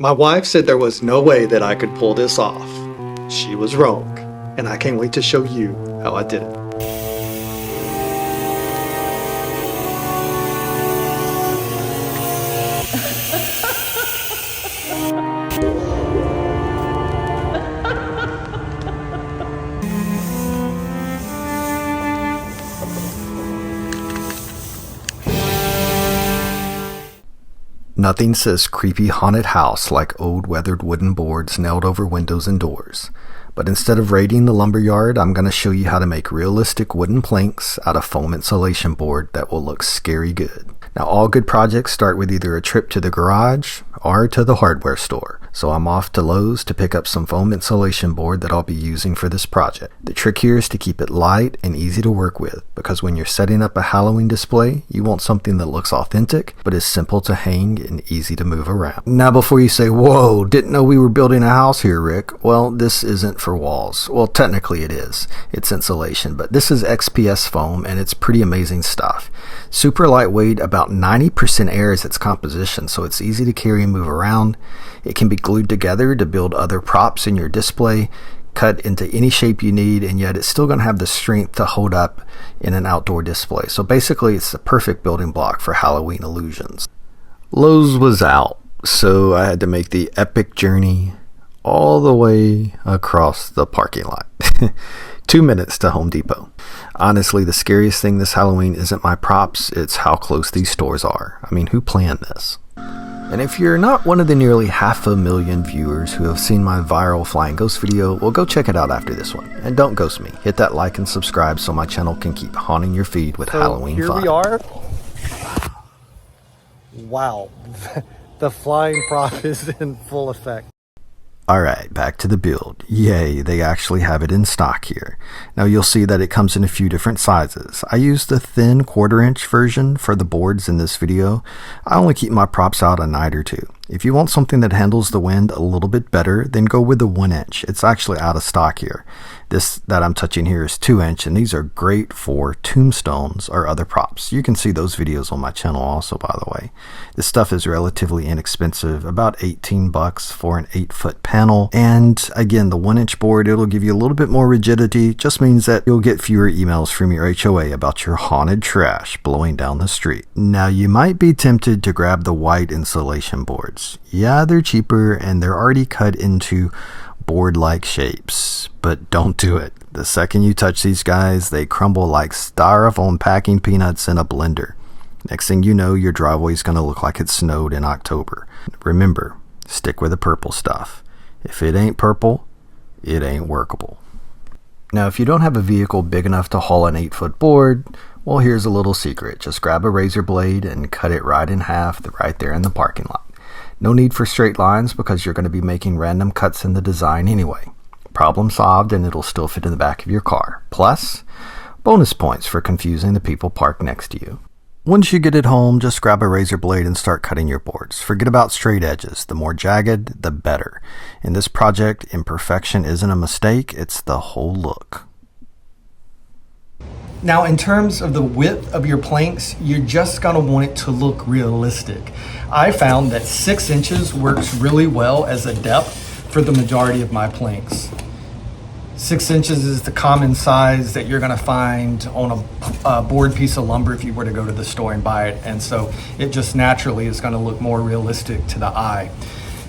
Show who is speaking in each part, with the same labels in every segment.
Speaker 1: My wife said there was no way that I could pull this off. She was wrong, and I can't wait to show you how I did it. Nothing says creepy haunted house like old weathered wooden boards nailed over windows and doors. But instead of raiding the lumberyard, I'm going to show you how to make realistic wooden planks out of foam insulation board that will look scary good. Now, all good projects start with either a trip to the garage or to the hardware store. So I'm off to Lowe's to pick up some foam insulation board that I'll be using for this project. The trick here is to keep it light and easy to work with, because when you're setting up a Halloween display, you want something that looks authentic but is simple to hang and easy to move around. Now, before you say, whoa, didn't know we were building a house here, Rick. Well, this isn't for walls. Well, technically it is. It's insulation, but this is XPS foam and it's pretty amazing stuff. Super lightweight, about 90% air is its composition, so it's easy to carry and move around. It can be glued together to build other props in your display, cut into any shape you need, and yet it's still going to have the strength to hold up in an outdoor display. So basically it's the perfect building block for Halloween illusions. Lowe's was out, so I had to make the epic journey all the way across the parking lot. 2 minutes to Home Depot. Honestly, the scariest thing this Halloween isn't my props, it's how close these stores are. I mean, who planned this? And if you're not one of the nearly 500,000 viewers who have seen my viral flying ghost video, well, go check it out after this one. And don't ghost me. Hit that like and subscribe so my channel can keep haunting your feed with Halloween fun. Here we are. Wow. The flying prop is in full effect. Alright, back to the build. Yay, they actually have it in stock here. Now you'll see that it comes in a few different sizes. I used the thin 1/4 inch version for the boards in this video. I only keep my props out a night or two. If you want something that handles the wind a little bit better, then go with the 1 inch. It's actually out of stock here. This that I'm touching here is 2 inch, and these are great for tombstones or other props. You can see those videos on my channel also, by the way. This stuff is relatively inexpensive, about $18 for an 8-foot panel. And again, the 1 inch board, it'll give you a little bit more rigidity. Just means that you'll get fewer emails from your HOA about your haunted trash blowing down the street. Now, you might be tempted to grab the white insulation boards. Yeah, they're cheaper and they're already cut into board-like shapes, but don't do it. The second you touch these guys, they crumble like styrofoam packing peanuts in a blender. Next thing you know, your driveway is going to look like it snowed in October. Remember, stick with the purple stuff. If it ain't purple, it ain't workable. Now, if you don't have a vehicle big enough to haul an 8-foot board, well, here's a little secret. Just grab a razor blade and cut it right in half right there in the parking lot. No need for straight lines because you're going to be making random cuts in the design anyway. Problem solved, and it'll still fit in the back of your car. Plus, bonus points for confusing the people parked next to you. Once you get it home, just grab a razor blade and start cutting your boards. Forget about straight edges. The more jagged, the better. In this project, imperfection isn't a mistake, it's the whole look. Now, in terms of the width of your planks, you're just going to want it to look realistic. I found that 6 inches works really well as a depth for the majority of my planks. 6 inches is the common size that you're going to find on a board piece of lumber if you were to go to the store and buy it. And so it just naturally is going to look more realistic to the eye.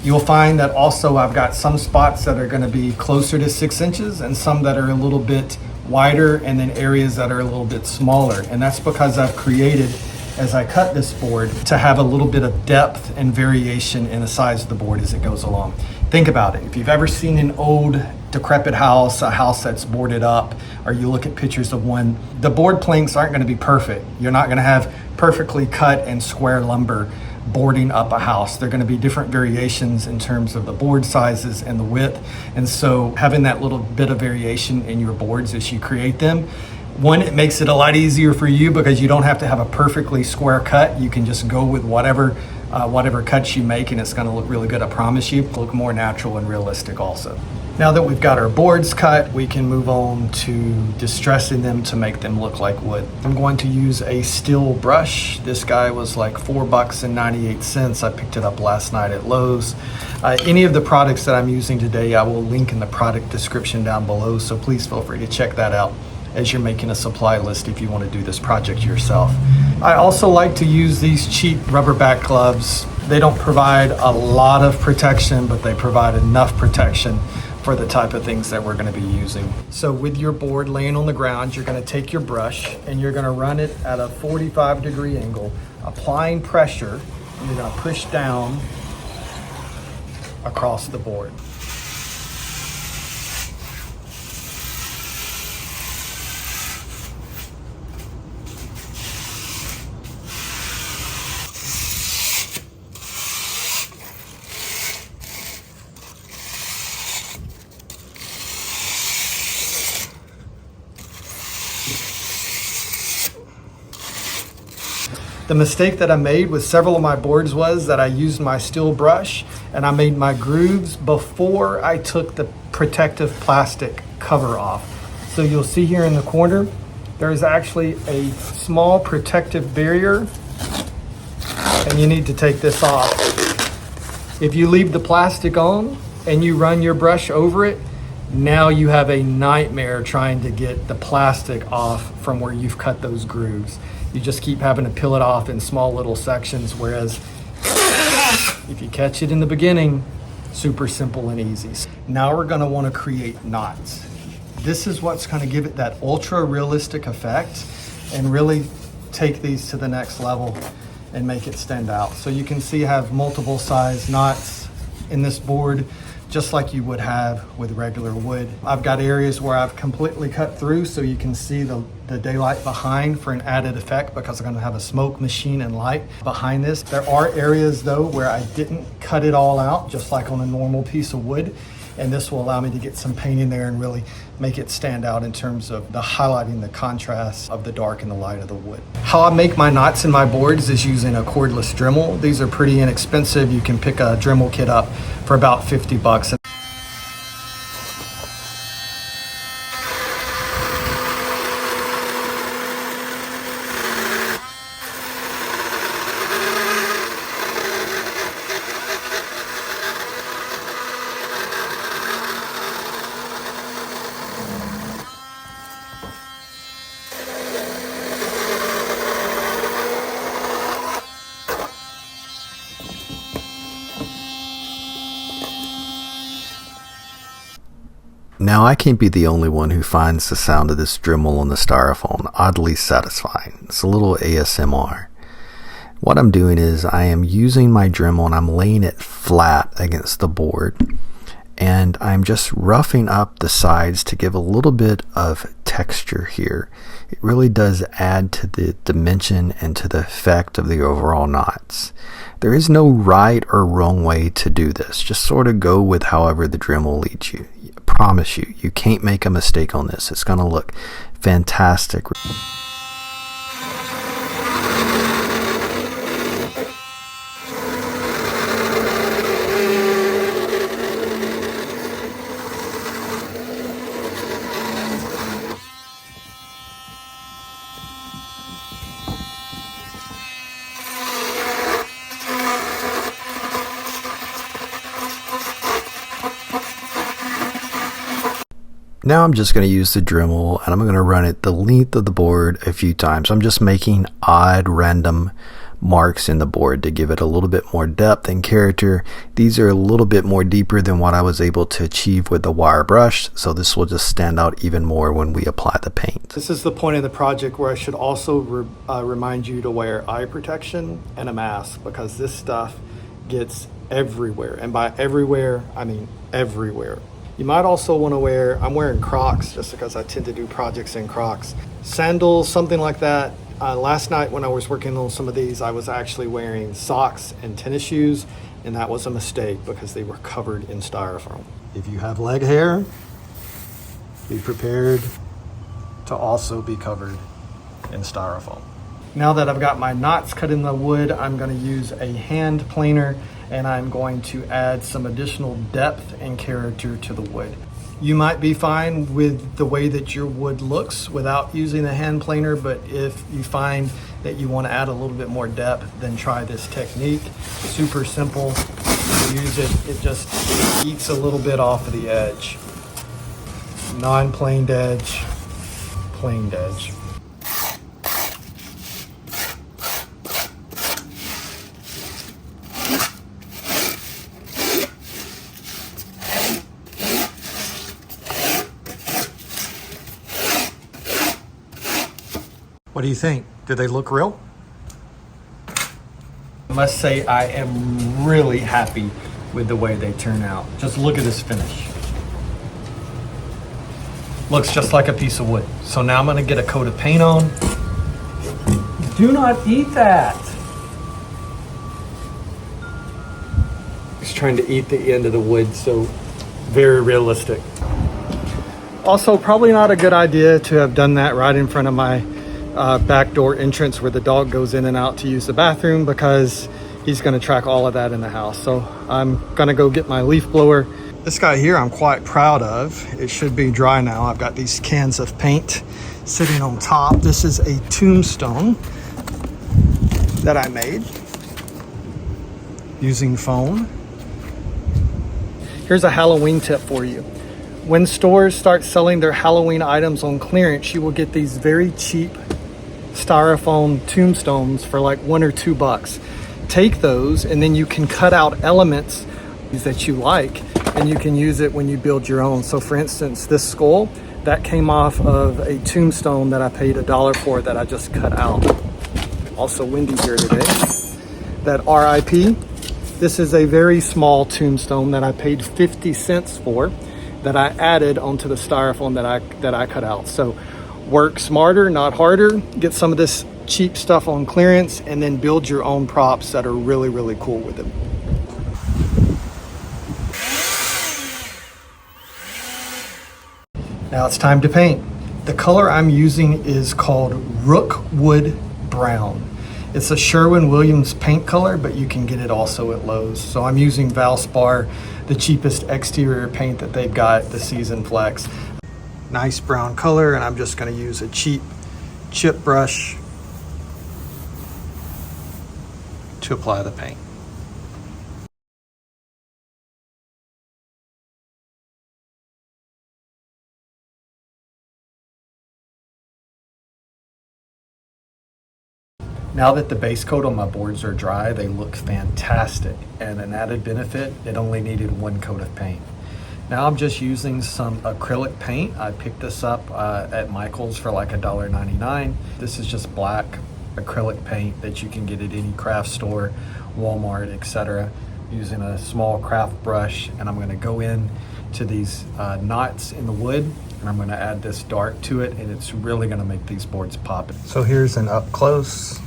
Speaker 1: You'll find that also I've got some spots that are going to be closer to 6 inches and some that are a little bit wider, and then areas that are a little bit smaller. And that's because I've created, as I cut this board, to have a little bit of depth and variation in the size of the board as it goes along. Think about it. If you've ever seen an old decrepit house, a house that's boarded up, or you look at pictures of one, the board planks aren't going to be perfect. You're not going to have perfectly cut and square lumber boarding up a house. They're going to be different variations in terms of the board sizes and the width. And so having that little bit of variation in your boards as you create them, one, it makes it a lot easier for you because you don't have to have a perfectly square cut. You can just go with whatever whatever cuts you make, and it's going to look really good. I promise you. Look more natural and realistic also. Now that we've got our boards cut, we can move on to distressing them to make them look like wood. I'm going to use a steel brush. This guy was like $4.98. I picked it up last night at Lowe's. Any of the products that I'm using today, I will link in the product description down below, so please feel free to check that out as you're making a supply list if you want to do this project yourself. I also like to use these cheap rubber back gloves. They don't provide a lot of protection, but they provide enough protection for the type of things that we're going to be using. So with your board laying on the ground, you're going to take your brush and you're going to run it at a 45-degree angle, applying pressure, and you're going to push down across the board. The mistake that I made with several of my boards was that I used my steel brush and I made my grooves before I took the protective plastic cover off. So you'll see here in the corner, there's actually a small protective barrier, and you need to take this off. If you leave the plastic on and you run your brush over it, now you have a nightmare trying to get the plastic off from where you've cut those grooves. You just keep having to peel it off in small little sections, whereas if you catch it in the beginning, super simple and easy. Now we're going to want to create knots. This is what's going to give it that ultra realistic effect and really take these to the next level and make it stand out. So you can see I have multiple size knots in this board, just like you would have with regular wood. I've got areas where I've completely cut through so you can see the daylight behind for an added effect, because I'm gonna have a smoke machine and light behind this. There are areas though where I didn't cut it all out, just like on a normal piece of wood. And this will allow me to get some paint in there and really make it stand out in terms of the highlighting the contrast of the dark and the light of the wood. How I make my knots in my boards is using a cordless Dremel. These are pretty inexpensive. You can pick a Dremel kit up for about 50 bucks.
Speaker 2: Now, I can't be the only one who finds the sound of this Dremel on the styrofoam oddly satisfying. It's a little ASMR. What I'm doing is I am using my Dremel and I'm laying it flat against the board, and I'm just roughing up the sides to give a little bit of texture here. It really does add to the dimension and to the effect of the overall knots. There is no right or wrong way to do this. Just sort of go with however the Dremel leads you. I promise you, you can't make a mistake on this. It's going to look fantastic. Now I'm just going to use the Dremel and I'm going to run it the length of the board a few times. I'm just making odd random marks in the board to give it a little bit more depth and character. These are a little bit more deeper than what I was able to achieve with the wire brush, so this will just stand out even more when we apply the paint.
Speaker 1: This is the point of the project where I should also remind you to wear eye protection and a mask, because this stuff gets everywhere, and by everywhere I mean everywhere. You might also want to wear, I'm wearing Crocs just because I tend to do projects in Crocs, sandals, something like that. Last night when I was working on some of these, I was actually wearing socks and tennis shoes, and that was a mistake because they were covered in styrofoam. If you have leg hair, be prepared to also be covered in styrofoam. Now that I've got my knots cut in the wood, I'm going to use a hand planer, and I'm going to add some additional depth and character to the wood. You might be fine with the way that your wood looks without using a hand planer, but if you find that you want to add a little bit more depth, then try this technique. Super simple. You use it, it just eats a little bit off of the edge. Non-planed edge, planed edge. What do you think? Do they look real? I must say I am really happy with the way they turn out. Just look at this finish. Looks just like a piece of wood. So now I'm gonna get a coat of paint on. Do not eat that. He's trying to eat the end of the wood, so very realistic. Also, probably not a good idea to have done that right in front of my back door entrance where the dog goes in and out to use the bathroom, because he's going to track all of that in the house. So I'm going to go get my leaf blower. This guy here I'm quite proud of. It should be dry now. I've got these cans of paint sitting on top. This is a tombstone that I made using foam. Here's a Halloween tip for you. When stores start selling their Halloween items on clearance, you will get these very cheap styrofoam tombstones for like $1 or $2. Take those, and then you can cut out elements that you like, and you can use it when you build your own. So for instance, this skull, that came off of a tombstone that I paid $1 for that I just cut out. Also windy here today. That RIP, this is a very small tombstone that I paid 50 cents for, that I added onto the styrofoam that I cut out. So work smarter, not harder. Get some of this cheap stuff on clearance, and then build your own props that are really, really cool with them. Now it's time to paint. The color I'm using is called Rookwood Brown. It's a Sherwin-Williams paint color, but you can get it also at Lowe's. So I'm using Valspar, the cheapest exterior paint that they've got, the Season Flex. Nice brown color, and I'm just going to use a cheap chip brush to apply the paint. Now that the base coat on my boards are dry, they look fantastic. And an added benefit, it only needed 1 coat of paint. Now I'm just using some acrylic paint. I picked this up at Michael's for like $1.99. This is just black acrylic paint that you can get at any craft store, Walmart, etc. Using a small craft brush, and I'm going to go in to these knots in the wood, and I'm going to add this dark to it, and it's really going to make these boards pop. So here's an up close.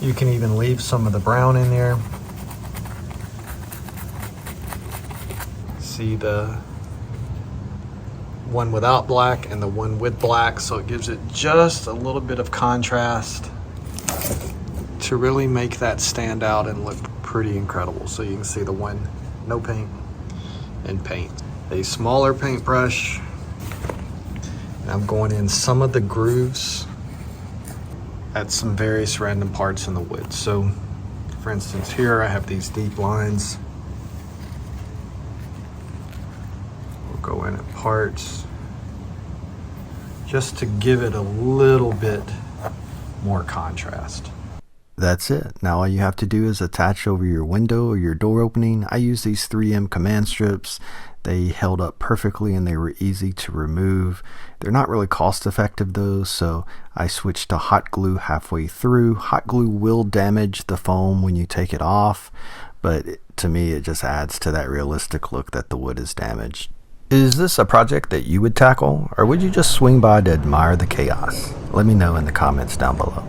Speaker 1: You can even leave some of the brown in there. See the one without black and the one with black, so it gives it just a little bit of contrast to really make that stand out and look pretty incredible. So you can see the one no paint and paint. A smaller paintbrush, and I'm going in some of the grooves at some various random parts in the wood. So for instance, here I have these deep lines. We'll go in at parts just to give it a little bit more contrast.
Speaker 2: That's it. Now all you have to do is attach over your window or your door opening. I use these 3M command strips. They held up perfectly and they were easy to remove. They're not really cost effective though, so I switched to hot glue halfway through. Hot glue will damage the foam when you take it off, but to me it just adds to that realistic look that the wood is damaged. Is this a project that you would tackle, or would you just swing by to admire the chaos? Let me know in the comments down below.